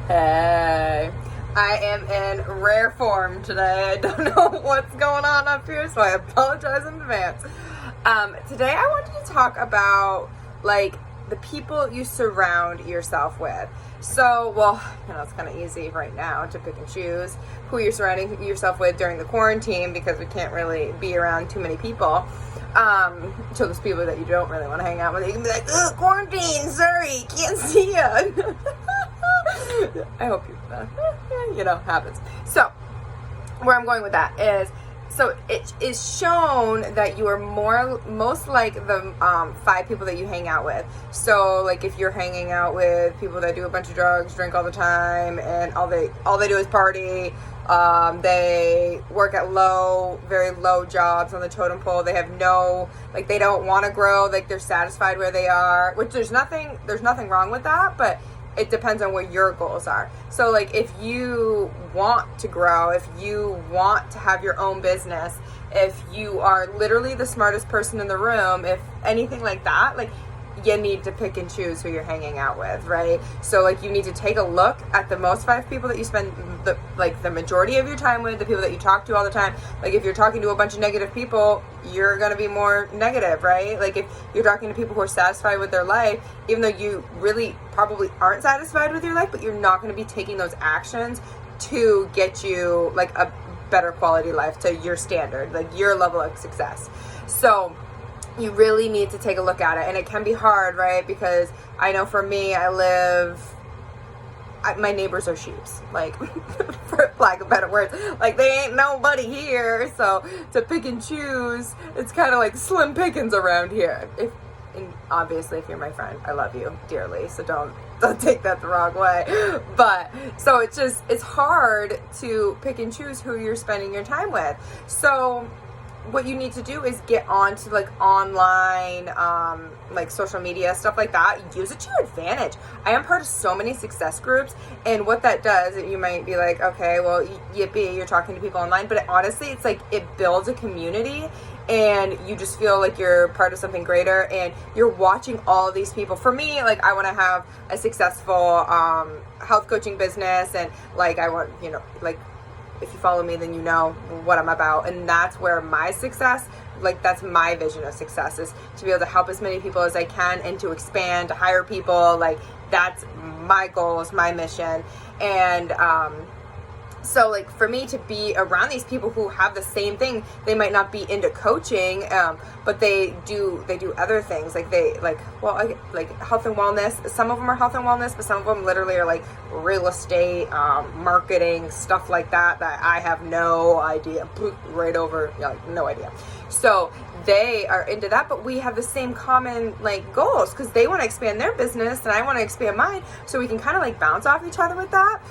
Hey, I am in rare form today. I don't know what's going on up here, so I apologize in advance. Today I wanted to talk about like the people you surround yourself with. So, well, it's kind of easy right now to pick and choose who you're surrounding yourself with during the quarantine because we can't really be around too many people. So those people that you don't really want to hang out with, you can be like, ugh, quarantine, sorry, can't see you. I hope happens. So, where I'm going with that is, so it is shown that you are most like the 5 people that you hang out with. So, like if you're hanging out with people that do a bunch of drugs, drink all the time, and all they do is party. They work at very low jobs on the totem pole. They have they don't want to grow. Like they're satisfied where they are, which there's nothing wrong with that, but it depends on what your goals are. So like if you want to grow, if you want to have your own business, if you are literally the smartest person in the room, if anything like that, like you need to pick and choose who you're hanging out with, right? So like you need to take a look at the most 5 people that you spend the majority of your time with, the people that you talk to all the time. Like if you're talking to a bunch of negative people, you're going to be more negative, right? Like if you're talking to people who are satisfied with their life, even though you really probably aren't satisfied with your life, but you're not going to be taking those actions to get you like a better quality life to your standard, like your level of success. So you really need to take a look at it, and it can be hard, right? Because I know for me, my neighbors are sheeps, like, for lack of better words, like they ain't nobody here, so to pick and choose, it's kind of like slim pickings around here. And obviously, if you're my friend, I love you dearly, so don't take that the wrong way. But so it's hard to pick and choose who you're spending your time with. So what you need to do is get onto like online, like social media, stuff like that. Use it to your advantage. I am part of so many success groups, and what that does, you might be like, okay, well, yippee, you're talking to people online, but honestly, it's like it builds a community, and you just feel like you're part of something greater, and you're watching all these people. For me, like I want to have a successful health coaching business, and like I want, like, if you follow me, then you know what I'm about. And that's where my success, like that's my vision of success, is to be able to help as many people as I can and to expand, to hire people. Like that's my goal, is my mission. And so like for me to be around these people who have the same thing, they might not be into coaching, but they do other things. Like like health and wellness. Some of them are health and wellness, but some of them literally are like real estate, marketing, stuff like that I have no idea. Right over, no idea. So they are into that, but we have the same common like goals, because they want to expand their business and I want to expand mine, so we can kind of like bounce off each other with that.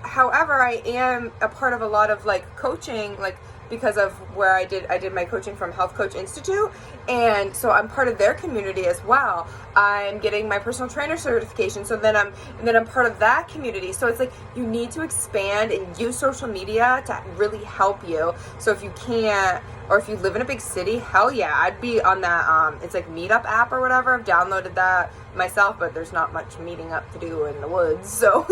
However, I am a part of a lot of like coaching, like because of where I did my coaching from Health Coach Institute, and so I'm part of their community as well. I'm getting my personal trainer certification, so then I'm part of that community. So it's like you need to expand and use social media to really help you. So if you can't, or if you live in a big city, hell yeah, I'd be on that, it's like Meetup app or whatever. I've downloaded that myself, but there's not much meeting up to do in the woods, so,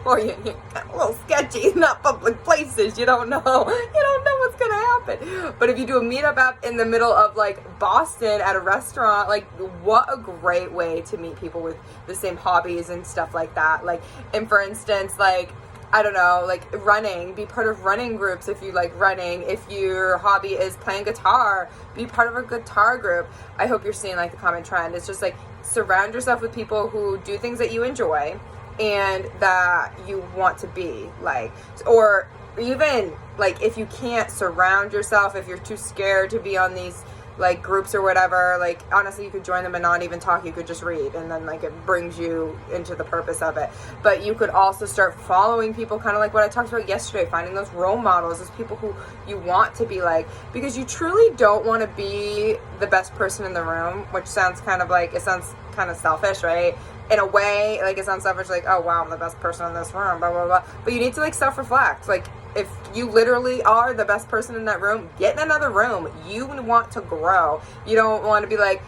or you're a little sketchy, not public places, you don't know what's gonna happen. But if you do a Meetup app in the middle of like Boston at a restaurant, like what a great way to meet people with the same hobbies and stuff like that. Like, and for instance, like, I don't know, like running, be part of running groups if you like running. If your hobby is playing guitar, be part of a guitar group. I hope you're seeing like the common trend. It's just like surround yourself with people who do things that you enjoy and that you want to be like. Or even like if you can't surround yourself, if you're too scared to be on these like groups or whatever, like honestly you could join them and not even talk. You could just read, and then like it brings you into the purpose of it. But you could also start following people, kind of like what I talked about yesterday, finding those role models, those people who you want to be like, because you truly don't want to be the best person in the room, which sounds kind of selfish, right? In a way, like it sounds selfish, like, oh wow, I'm the best person in this room, blah blah blah. But you need to like self-reflect. Like if you literally are the best person in that room, get in another room. You want to grow. You don't want to be like,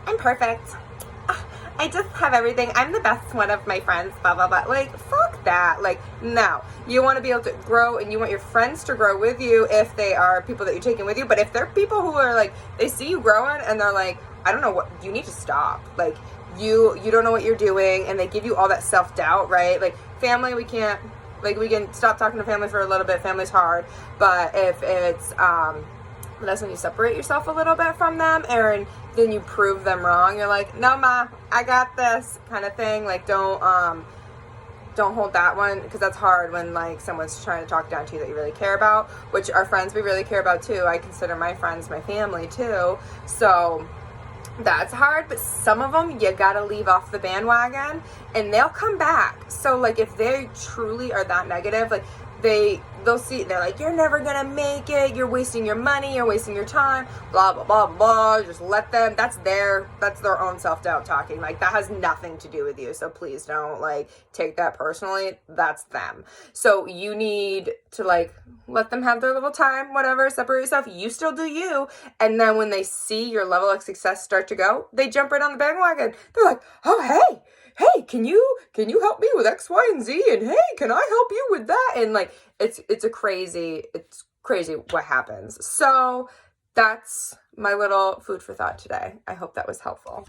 I'm perfect. I just have everything. I'm the best one of my friends, blah, blah, blah. Like, fuck that. Like, no. You want to be able to grow, and you want your friends to grow with you if they are people that you're taking with you. But if they're people who are like, they see you growing and they're like, I don't know what, you need to stop. Like, you don't know what you're doing, and they give you all that self-doubt, right? Like, family, we can't, like, we can stop talking to family for a little bit. Family's hard. But if it's, that's when you separate yourself a little bit from them, and then you prove them wrong. You're like, no, ma, I got this, kind of thing. Like, don't hold that one, because that's hard when, like, someone's trying to talk down to you that you really care about, which our friends we really care about too. I consider my friends my family too, so that's hard. But some of them you gotta leave off the bandwagon, and they'll come back. So, like, if they truly are that negative, like, they'll see, they're like, you're never gonna make it, you're wasting your money, you're wasting your time, blah, blah, blah, blah. Just let them, that's their own self-doubt talking. Like, that has nothing to do with you. So please don't, like, take that personally. That's them. So you need to, like, let them have their little time, whatever, separate yourself. You still do you. And then when they see your level of success start to go, they jump right on the bandwagon. They're like, oh, hey, can you help me with X, Y, and Z? And hey, can I help you with that? And, like, it's crazy what happens. So that's my little food for thought today. I hope that was helpful.